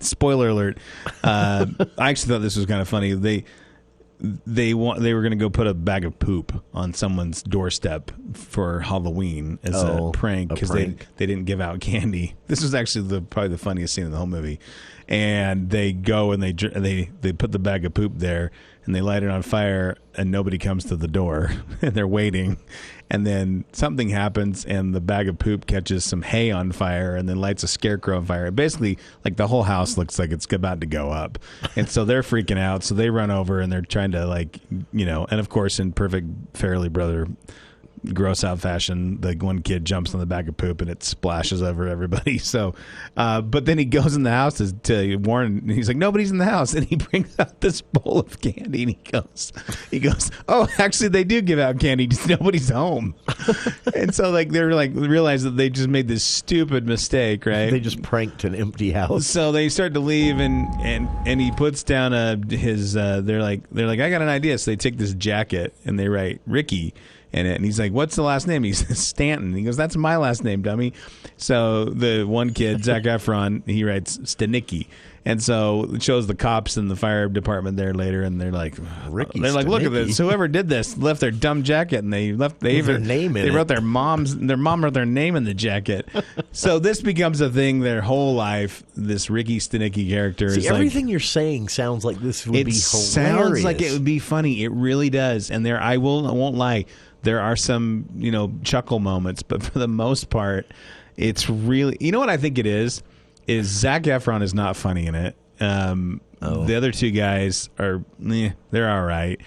Spoiler alert. I actually thought this was kind of funny. They were going to go put a bag of poop on someone's doorstep for Halloween as a prank because they didn't give out candy. This was actually probably the funniest scene in the whole movie. And they go and they put the bag of poop there and they light it on fire and nobody comes to the door and they're waiting. And then something happens and the bag of poop catches some hay on fire and then lights a scarecrow on fire. And basically, like, the whole house looks like it's about to go up. And so they're freaking out. So they run over and they're trying to, and of course, in perfect Farrelly brother gross out fashion, the one kid jumps on the bag of poop and it splashes over everybody. So, but then he goes in the house to warn, and he's like, nobody's in the house. And he brings out this bowl of candy and he goes, oh, actually they do give out candy, just nobody's home. And so they're realize that they just made this stupid mistake, right? They just pranked an empty house. So they start to leave and he puts down his, they're like, I got an idea. So they take this jacket and they write Ricky in it, and he's like, what's the last name? He says Stanton. He goes, that's my last name, dummy. So the one kid, Zac Efron, he writes Stinicky. And so it shows the cops in the fire department there later, and they're like, look at this. Whoever did this left their dumb jacket, and they wrote their mom wrote their name in the jacket. So this becomes a thing their whole life. This Ricky Stinicky character. See, everything you're saying sounds like this would be hilarious. Sounds like it would be funny. It really does. And I won't lie. There are some, chuckle moments, but for the most part, it's really, what I think it is Zac Efron is not funny in it. The other two guys are, they're all right.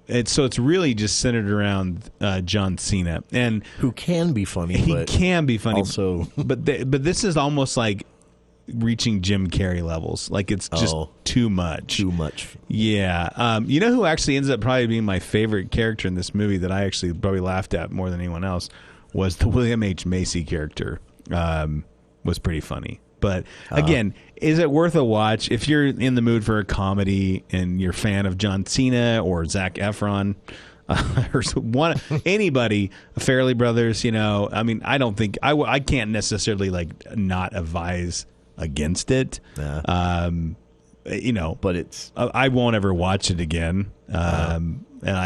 It's really just centered around John Cena, and who can be funny. He can be funny, also, but this is almost like reaching Jim Carrey levels. Like, it's just too much. Yeah. You know who actually ends up probably being my favorite character in this movie that I actually probably laughed at more than anyone else was the William H. Macy character. Was pretty funny. But again, is it worth a watch if you're in the mood for a comedy and you're a fan of John Cena or Zac Efron? Or anybody, Farrelly brothers, I mean, I don't think I can't necessarily not advise against it. But it's I won't ever watch it again. And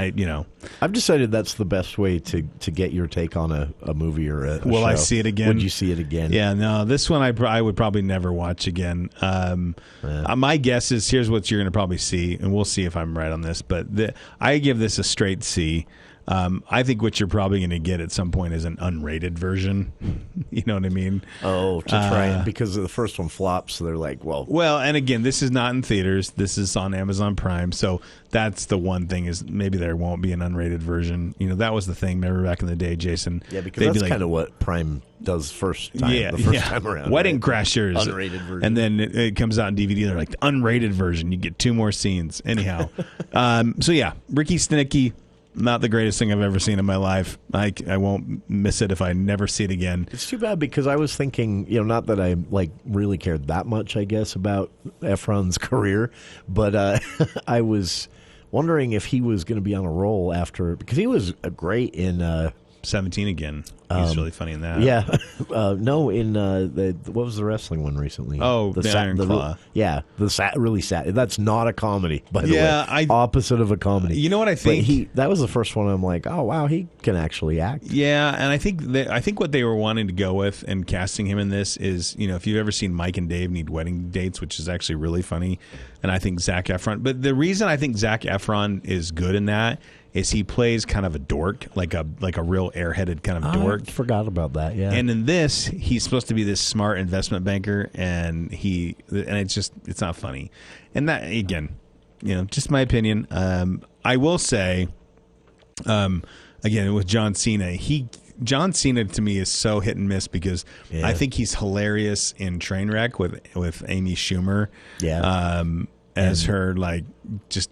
I've decided that's the best way to get your take on a movie or a Will show. I see it again? Would you see it again? Yeah, no, this one I would probably never watch again. My guess is here's what you're going to probably see, and we'll see if I'm right on this, but I give this a straight C. I think what you're probably going to get at some point is an unrated version. You know what I mean? Oh, to try it because the first one flops, so they're like, well, and again, this is not in theaters. This is on Amazon Prime, so that's the one thing is maybe there won't be an unrated version. That was the thing. Remember back in the day, Jason? Yeah, because that's kind of what Prime does first time. Yeah, the first time around. Wedding Crashers, unrated version, and then it comes out on DVD. They're like the unrated version. You get 2 more scenes. Anyhow, so yeah, Ricky Stinicky. Not the greatest thing I've ever seen in my life. I won't miss it if I never see it again. It's too bad because I was thinking, not that I really cared that much, I guess, about Efron's career, but I was wondering if he was going to be on a roll after, because he was great in 17 again. He's really funny in that. Yeah. No, in what was the wrestling one recently? Oh, the Iron Claw. Really sad. That's not a comedy, by the way. Opposite of a comedy. You know what I think? But that was the first one I'm like, oh, wow, he can actually act. Yeah, and I think what they were wanting to go with and casting him in this is, if you've ever seen Mike and Dave Need Wedding Dates, which is actually really funny, and I think Zac Efron. But the reason I think Zac Efron is good in that is he plays kind of a dork, like a real airheaded kind of dork. I forgot about that. Yeah. And in this, he's supposed to be this smart investment banker, and it's not funny. And that, again, just my opinion. I will say, again, with John Cena, John Cena to me is so hit and miss because I think he's hilarious in Trainwreck with Amy Schumer. Yeah. As her just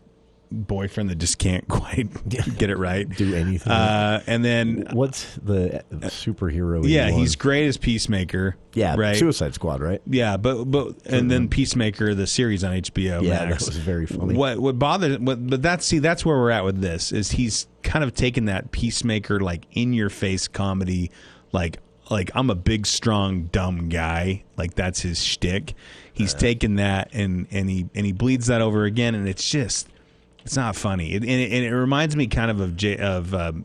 boyfriend that just can't quite get it right, do anything. And then what's the superhero? Yeah, he's great as Peacemaker. Yeah, right. Suicide Squad, right? Yeah, but and then Peacemaker, the series on HBO. Yeah, Max. that was very funny. What bothers? But that's where we're at with this. Is he's kind of taken that Peacemaker in your face comedy, like I'm a big, strong, dumb guy. Like that's his shtick. He's taken that and he bleeds that over again, and it's not funny. It reminds me kind of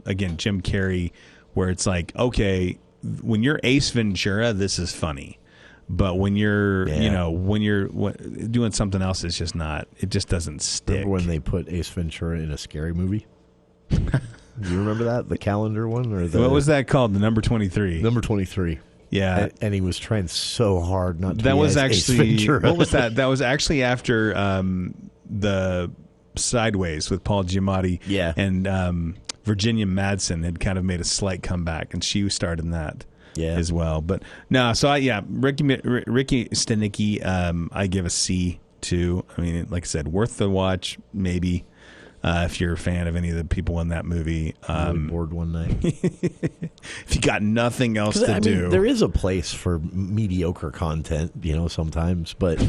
again Jim Carrey, where it's like, okay, when you're Ace Ventura, this is funny, but when you're when you're doing something else, it's just not. It just doesn't stick. Remember when they put Ace Ventura in a scary movie? Do you remember that, the calendar one, or what was that called? The number 23. Number 23. Yeah, and he was trying so hard not to. That be was Ace actually Ventura. What was that? That was actually after the Sideways with Paul Giamatti. Yeah, and Virginia Madsen had kind of made a slight comeback, and she starred in that. Yeah, as well. But no, so Ricky Stinicky, I give a C too. I mean, like I said, worth the watch maybe. If you're a fan of any of the people in that movie, really bored one night. If you got nothing else to do, there is a place for mediocre content, sometimes, but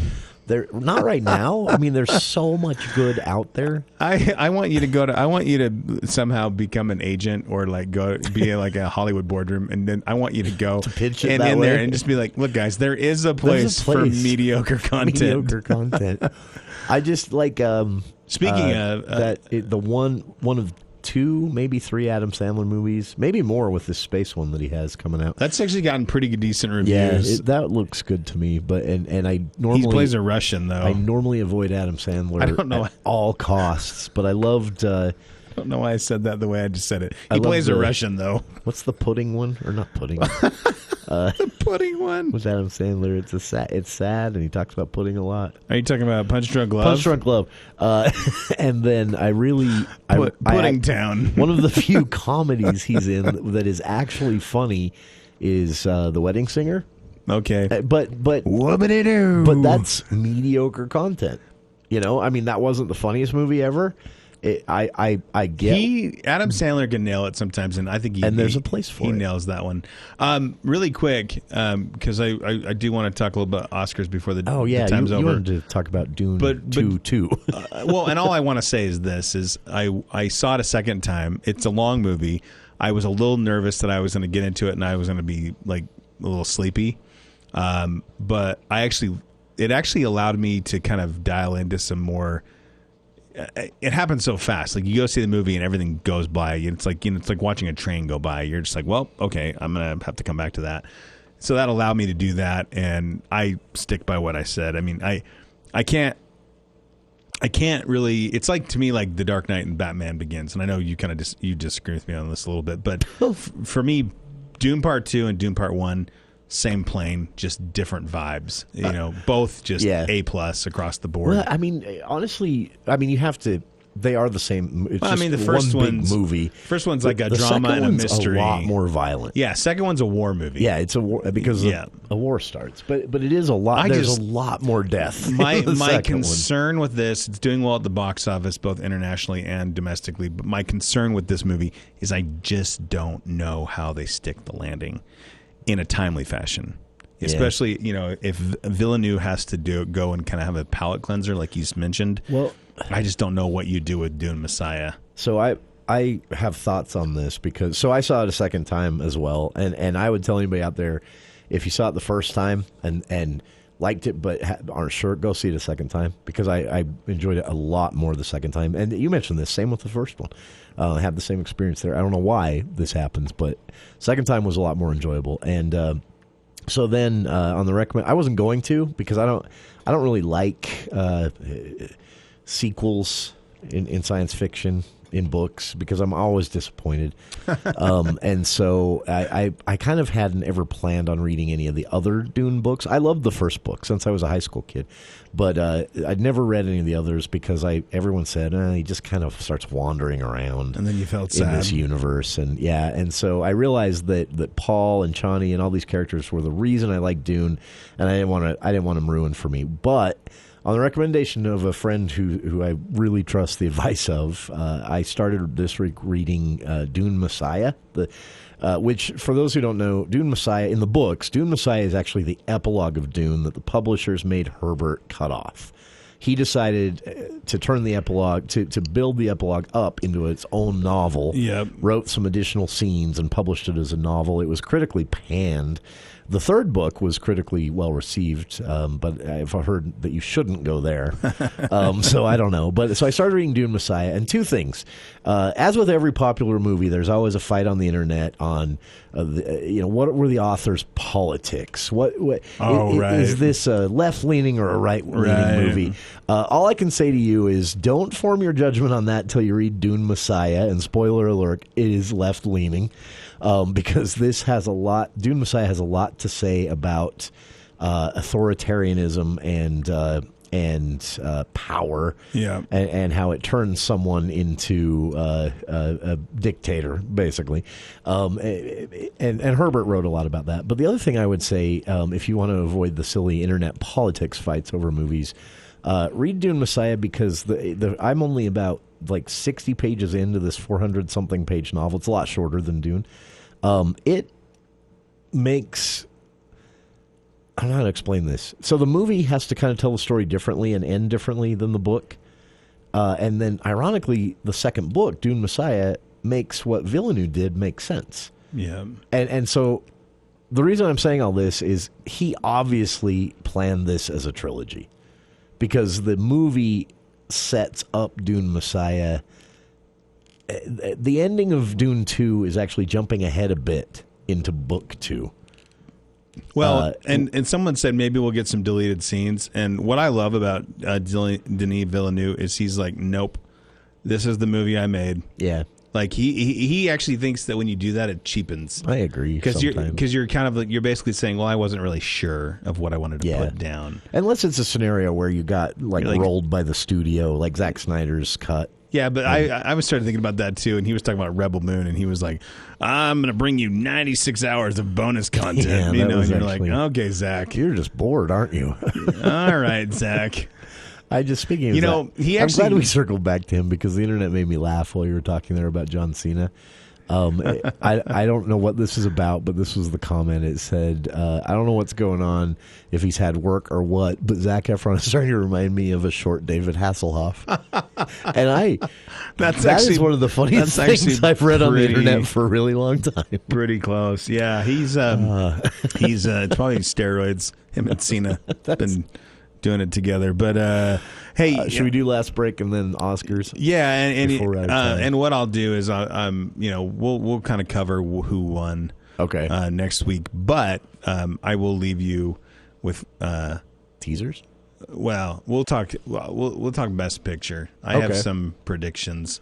not right now. I mean, there's so much good out there. I want you to somehow become an agent or go be like a Hollywood boardroom, and then I want you to go to pitch it and that in way. there and just be like, look, guys, there is a place for mediocre content. Mediocre content. I just like. Speaking of the one of two, maybe three Adam Sandler movies, maybe more with this space one that he has coming out. That's actually gotten pretty decent reviews. Yeah, that looks good to me. But and I normally he plays a Russian though. I normally avoid Adam Sandler I don't know. at all costs. But I loved. I don't know why I said that the way I just said it. He plays a Russian though. What's the pudding one or not pudding? The pudding one with Adam Sandler. It's sad, and he talks about pudding a lot. Are you talking about Punch Drunk Love? Punch Drunk Love. And then Pudding Town. One of the few comedies he's in that is actually funny is The Wedding Singer. Okay, but whoop-a-dee-doo. But that's mediocre content. I mean, that wasn't the funniest movie ever. I get Adam Sandler can nail it sometimes, and I think there's a place for it. He nails that one. Really quick, because I do want to talk a little bit Oscars before the time's over. You wanted to talk about Dune 2. Well, and all I want to say is this: I saw it a second time. It's a long movie. I was a little nervous that I was going to get into it and I was going to be a little sleepy, but it actually allowed me to kind of dial into some more. It happens so fast. You go see the movie and everything goes by. It's like watching a train go by. You're just like, well, okay, I'm gonna have to come back to that. So that allowed me to do that, and I stick by what I said. I mean, I can't really. It's to me like The Dark Knight and Batman Begins, and I know you kind of you disagree with me on this a little bit, but for me, Dune Part 2 and Dune Part 1. Same plane, just different vibes. Both just A+ across the board. Well, I mean, honestly, you have to. They are the same. It's just the first one one's big movie. First one's like a drama and a mystery. A lot more violent. Yeah, second one's a war movie. Yeah, it's a war because a war starts. But it is a lot. There's a lot more death. My concern with this, it's doing well at the box office, both internationally and domestically. But my concern with this movie is I just don't know how they stick the landing in a timely fashion, especially if Villeneuve has to go and kind of have a palate cleanser like he's mentioned. Well, I just don't know what you do with Dune Messiah. So I have thoughts on this because I saw it a second time as well, and I would tell anybody out there, if you saw it the first time and liked it but aren't sure, go see it a second time because I enjoyed it a lot more the second time. And you mentioned this, same with the first one. I had the same experience there. I don't know why this happens, but second time was a lot more enjoyable. And so then on the recommend, I wasn't going to because I don't really like sequels in science fiction. in books because I'm always disappointed. And so I kind of hadn't ever planned on reading any of the other Dune books. I loved the first book since I was a high school kid, but I'd never read any of the others because everyone said he just kind of starts wandering around, and then you felt in sad. This universe, and so I realized that Paul and Chani and all these characters were the reason I liked Dune, and I didn't want them ruined for me, but. On the recommendation of a friend who I really trust the advice of, I started this week reading Dune Messiah, which, for those who don't know, Dune Messiah, in the books, Dune Messiah is actually the epilogue of Dune that the publishers made Herbert cut off. He decided to turn the epilogue, to build the epilogue up into its own novel, wrote some additional scenes, and published it as a novel. It was critically panned. The third book was critically well received, but I've heard that you shouldn't go there. So I don't know. So I started reading Dune Messiah, and two things. As with every popular movie, there's always a fight on the internet on, what were the author's politics? Is this a left-leaning or a right-leaning movie? All I can say to you is don't form your judgment on that until you read Dune Messiah, and spoiler alert, it is left-leaning. Because Dune Messiah has a lot to say about authoritarianism and power, and how it turns someone into a dictator, basically. And Herbert wrote a lot about that. But the other thing I would say, if you want to avoid the silly internet politics fights over movies, read Dune Messiah, because I'm only about 60 pages into this 400-something page novel. It's a lot shorter than Dune. It makes... I don't know how to explain this. So the movie has to kind of tell the story differently and end differently than the book. And then, ironically, the second book, Dune Messiah, makes what Villeneuve did make sense. Yeah. And so the reason I'm saying all this is he obviously planned this as a trilogy, because the movie sets up Dune Messiah. The ending of Dune 2 is actually jumping ahead a bit into book 2. Well, and someone said maybe we'll get some deleted scenes. And what I love about Denis Villeneuve is he's like, nope, this is the movie I made. Yeah. Like he actually thinks that when you do that, it cheapens. I agree. Because you're kind of you're basically saying, well, I wasn't really sure of what I wanted to put down. Unless it's a scenario where you got rolled by the studio, like Zack Snyder's cut. Yeah, but I was started thinking about that too, and he was talking about Rebel Moon, and he was like, "I'm going to bring you 96 hours of bonus content." Yeah, and you're like, "Okay, Zach, you're just bored, aren't you?" All right, Zach. Speaking of I'm glad we circled back to him, because the internet made me laugh while you were talking there about John Cena. I don't know what this is about, but this was the comment. It said, I don't know what's going on, if he's had work or what, but Zac Efron is starting to remind me of a short David Hasselhoff. And that is one of the funniest things I've read on the internet for a really long time. Pretty close. Yeah, he's it's probably steroids. Him and Cena been doing it together. But hey, should we do last break and then Oscars? Yeah, and what I'll do is we'll kind of cover who won. Okay. Next week, but I will leave you with teasers. Well, we'll talk Best Picture. I have some predictions.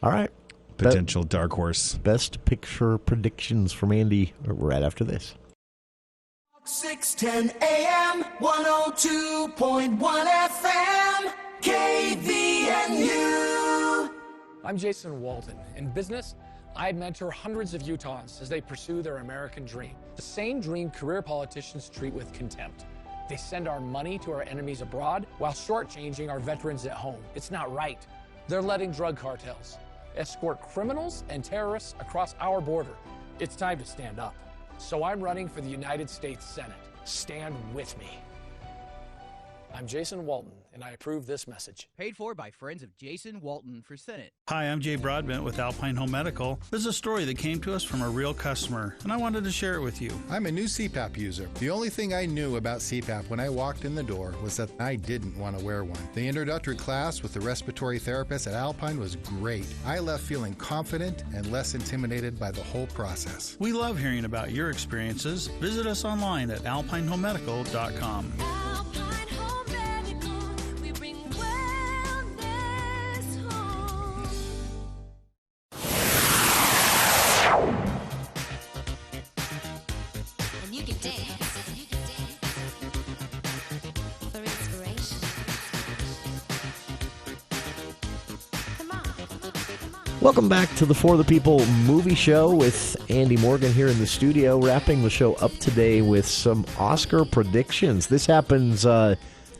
All right. Potential dark horse. Best Picture predictions from Andy right after this. 610 AM, 102.1 FM, KVNU. I'm Jason Walton. In business, I mentor hundreds of Utahns as they pursue their American dream. The same dream career politicians treat with contempt. They send our money to our enemies abroad while shortchanging our veterans at home. It's not right. They're letting drug cartels escort criminals and terrorists across our border. It's time to stand up. So I'm running for the United States Senate. Stand with me. I'm Jason Walton, and I approve this message. Paid for by friends of Jason Walton for Senate. Hi, I'm Jay Broadbent with Alpine Home Medical. This is a story that came to us from a real customer, and I wanted to share it with you. I'm a new CPAP user. The only thing I knew about CPAP when I walked in the door was that I didn't want to wear one. The introductory class with the respiratory therapist at Alpine was great. I left feeling confident and less intimidated by the whole process. We love hearing about your experiences. Visit us online at alpinehomemedical.com. Welcome back to the For the People movie show with Andy Morgan here in the studio, wrapping the show up today with some Oscar predictions. This happens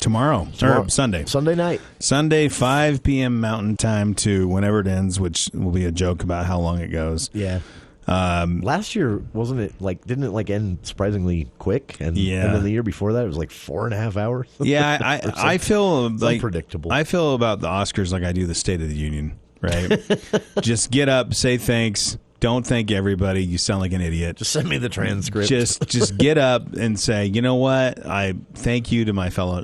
tomorrow. Or Sunday. Sunday night. Sunday, 5 p.m. Mountain Time to whenever it ends, which will be a joke about how long it goes. Yeah. Last year, wasn't it didn't it end surprisingly quick? And then the year before that, it was 4.5 hours. Yeah, I feel like unpredictable. I feel about the Oscars like I do the State of the Union, right? Just get up, say thanks. Don't thank everybody. You sound like an idiot. Just send me the transcript. Just get up and say, you know what? I thank you to my fellow,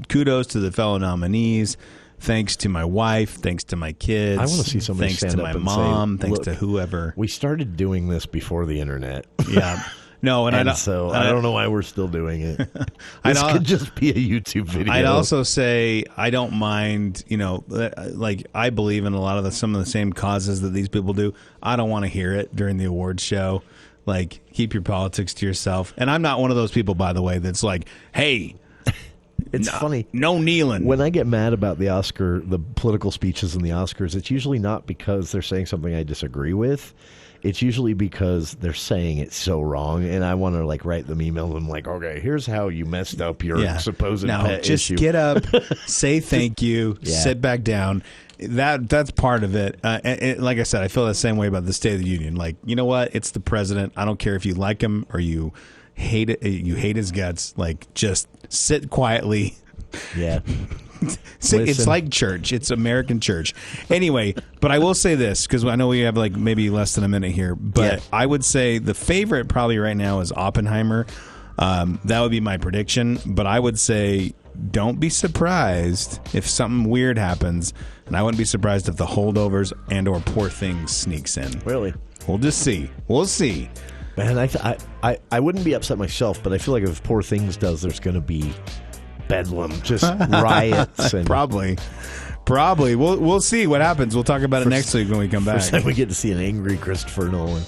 kudos to the fellow nominees. Thanks to my wife. Thanks to my kids. I want to see somebody thanks stand to up my and mom. say, thanks look, to whoever. We started doing this before the internet. Yeah. No, I don't know why we're still doing it. This could just be a YouTube video. I'd also say I don't mind, I believe in a lot of some of the same causes that these people do. I don't want to hear it during the awards show. Keep your politics to yourself. And I'm not one of those people, by the way, that's like, hey, it's funny. No kneeling. When I get mad about the political speeches in the Oscars, it's usually not because they're saying something I disagree with. It's usually because they're saying it so wrong, and I want to write them emails. I'm like, okay, here's how you messed up your supposed pet just issue. Get up, say thank you, sit back down. That's part of it. And like I said, I feel the same way about the State of the Union. You know what? It's the president. I don't care if you like him or you hate it. You hate his guts. Just sit quietly. Yeah. It's like church. It's American church. Anyway, but I will say this, because I know we have maybe less than a minute here, but I would say the favorite probably right now is Oppenheimer. That would be my prediction, but I would say don't be surprised if something weird happens, and I wouldn't be surprised if The Holdovers and or Poor Things sneaks in. Really? We'll just see. We'll see. Man, I wouldn't be upset myself, but I feel like if Poor Things does, there's going to be bedlam, just riots. And Probably. We'll see what happens. We'll talk about it next week when we come back. First time we get to see an angry Christopher Nolan.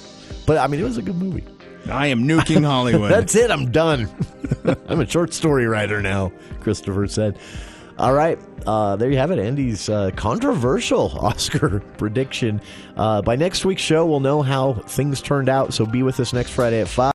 But, it was a good movie. I am nuking Hollywood. That's it. I'm done. I'm a short story writer now, Christopher said. All right. There you have it. Andy's controversial Oscar prediction. By next week's show, we'll know how things turned out. So be with us next Friday at 5.